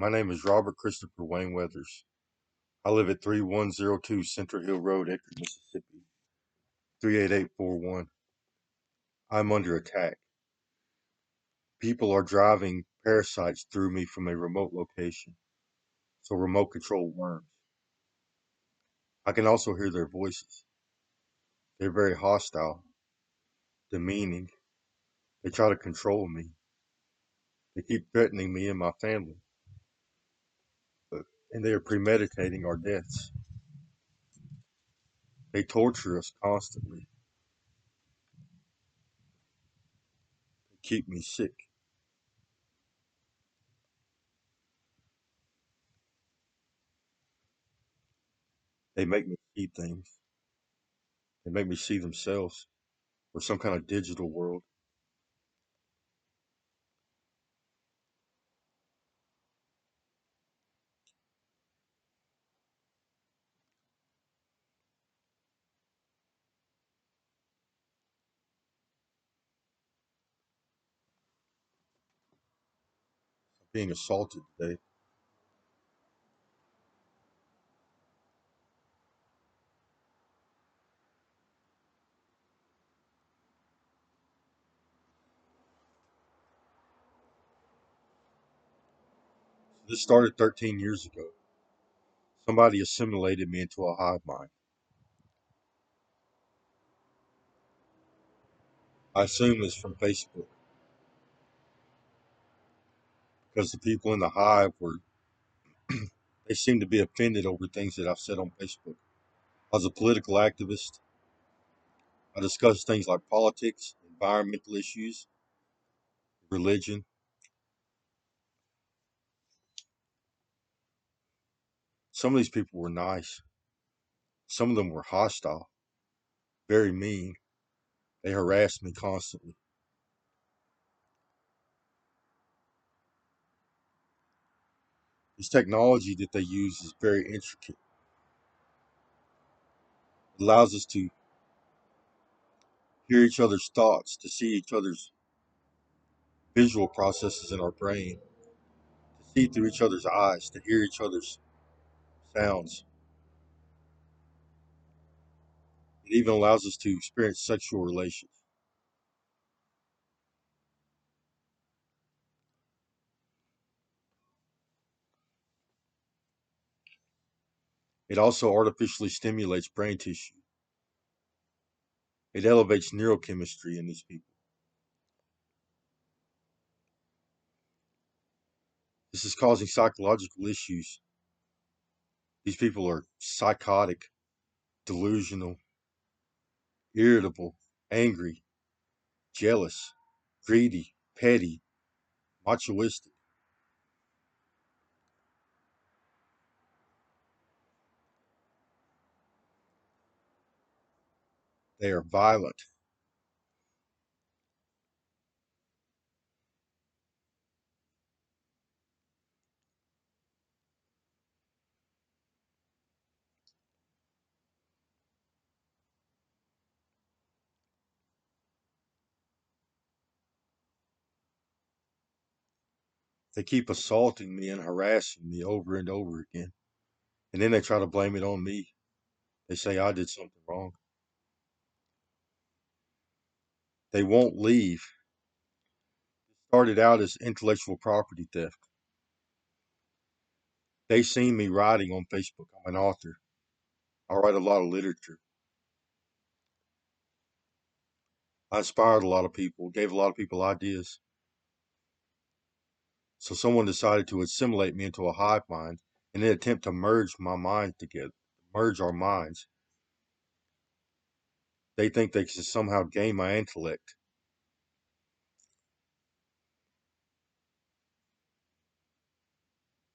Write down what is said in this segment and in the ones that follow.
My name is Robert Christopher Wayne Weathers. I live at 3102 Central Hill Road, Edgar, Mississippi, 38841. I'm under attack. People are driving parasites through me from a remote location, so remote control worms. I can also hear their voices. They're very hostile, demeaning. They try to control me. They keep threatening me and my family, and they are premeditating our deaths. They torture us constantly. They keep me sick. They make me see things. They make me see themselves or some kind of digital world. I'm being assaulted today. This started 13 years ago. Somebody assimilated me into a hive mind. I assume it's from Facebook because the people in the hive were, they seem to be offended over things that I've said on Facebook. I was a political activist. I discussed things like politics, environmental issues, religion. Some of these people were nice. Some of them were hostile, very mean. They harassed me constantly. This technology that they use is very intricate. It allows us to hear each other's thoughts, to see each other's visual processes in our brain, to see through each other's eyes, to hear each other's sounds. It even allows us to experience sexual relations. It also artificially stimulates brain tissue. It elevates neurochemistry in these people. This is causing psychological issues. These people are psychotic, delusional, irritable, angry, jealous, greedy, petty, machoistic. They are violent. They keep assaulting me and harassing me over and over again. And then they try to blame it on me. They say I did something wrong. They won't leave. It started out as intellectual property theft. They seen me writing on Facebook. I'm an author. I write a lot of literature. I inspired a lot of people, gave a lot of people ideas. So someone decided to assimilate me into a hive mind and then attempt to merge my mind together, merge our minds. They think they can somehow gain my intellect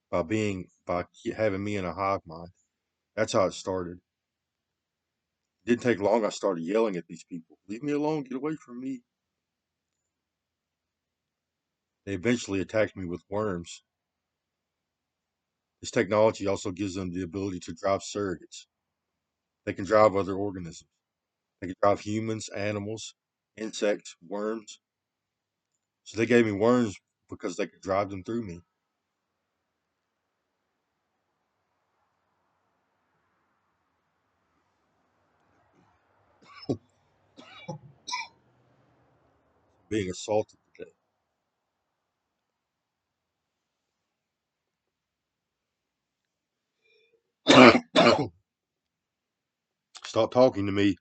by having me in a hive mind. That's how it started. It didn't take long. I started yelling at these people, "Leave me alone! Get away from me!" They eventually attacked me with worms. This technology also gives them the ability to drive surrogates. They can drive other organisms. They can drive humans, animals, insects, worms. So they gave me worms because they could drive them through me. being assaulted today. Stop talking to me.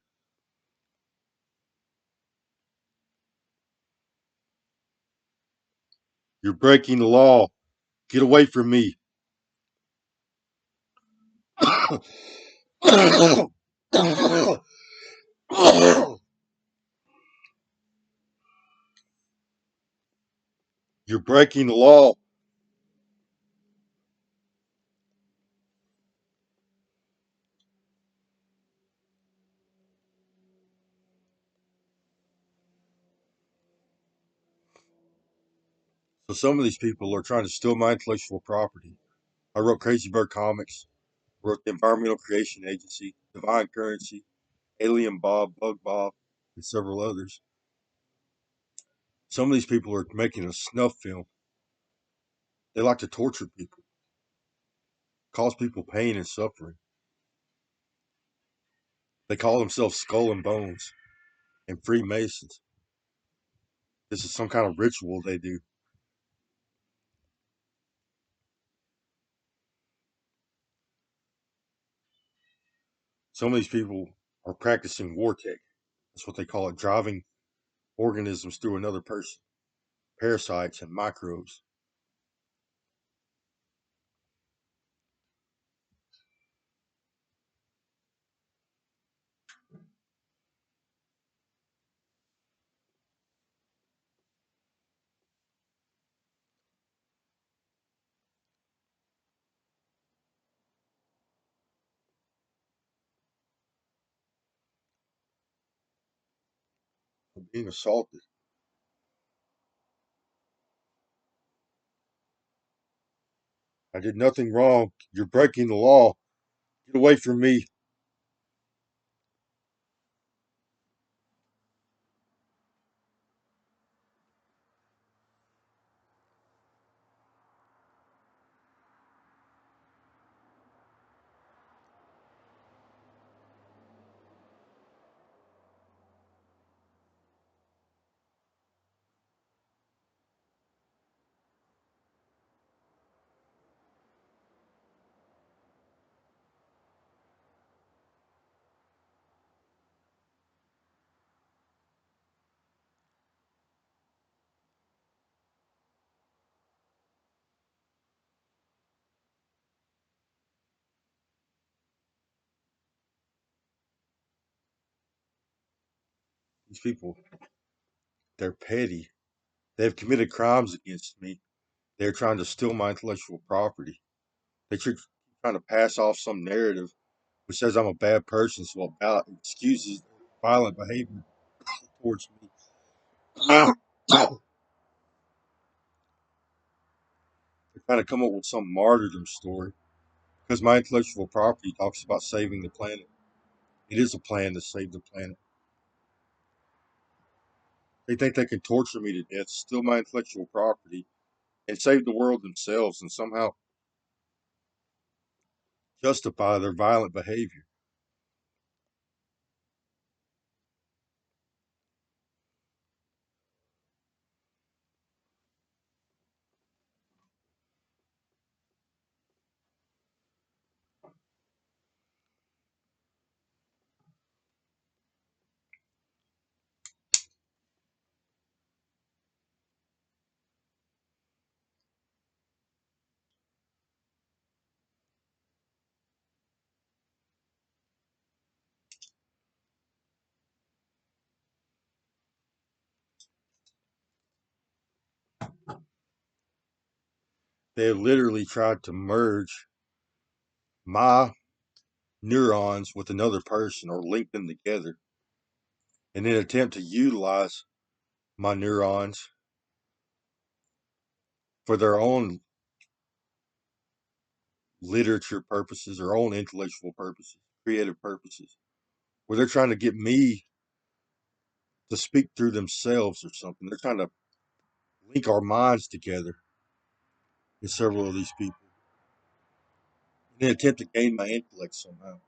You're breaking the law. Get away from me. You're breaking the law. So some of these people are trying to steal my intellectual property. I wrote Crazy Bird Comics, wrote the Environmental Creation Agency, Divine Currency, Alien Bob, Bug Bob, and several others. Some of these people are making a snuff film. They like to torture people, cause people pain and suffering. They call themselves Skull and Bones and Freemasons. This is some kind of ritual they do. Some of these people are practicing war tech. That's what they call it, driving organisms through another person, parasites and microbes. I'm being assaulted. I did nothing wrong. You're breaking the law. Get away from me. These people, they're petty. They have committed crimes against me. They're trying to steal my intellectual property. They're trying to pass off some narrative which says I'm a bad person, so about excuses violent behavior towards me. They're trying to come up with some martyrdom story because my intellectual property talks about saving the planet. It is a plan to save the planet. They think they can torture me to death, steal my intellectual property, and save the world themselves and somehow justify their violent behavior. They have literally tried to merge my neurons with another person or link them together and then attempt to utilize my neurons for their own literature purposes, their own intellectual purposes, creative purposes, where they're trying to get me to speak through themselves or something. They're trying to link our minds together in several of these people in an attempt to gain my intellect somehow.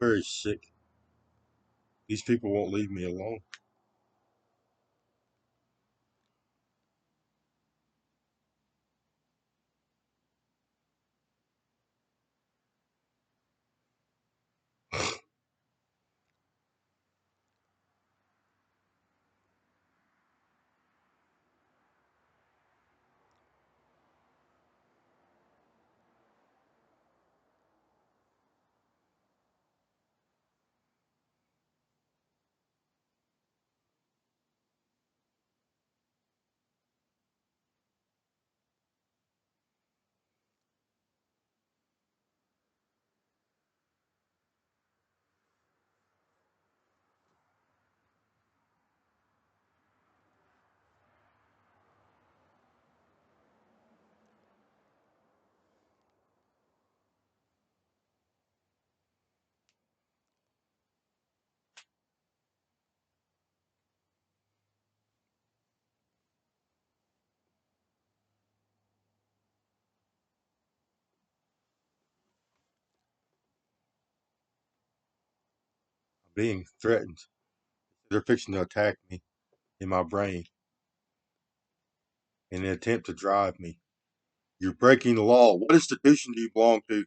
Very sick. These people won't leave me alone. I'm being threatened. They're fixing to attack me in my brain in an attempt to drive me. You're breaking the law. What institution do you belong to?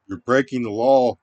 You're breaking the law.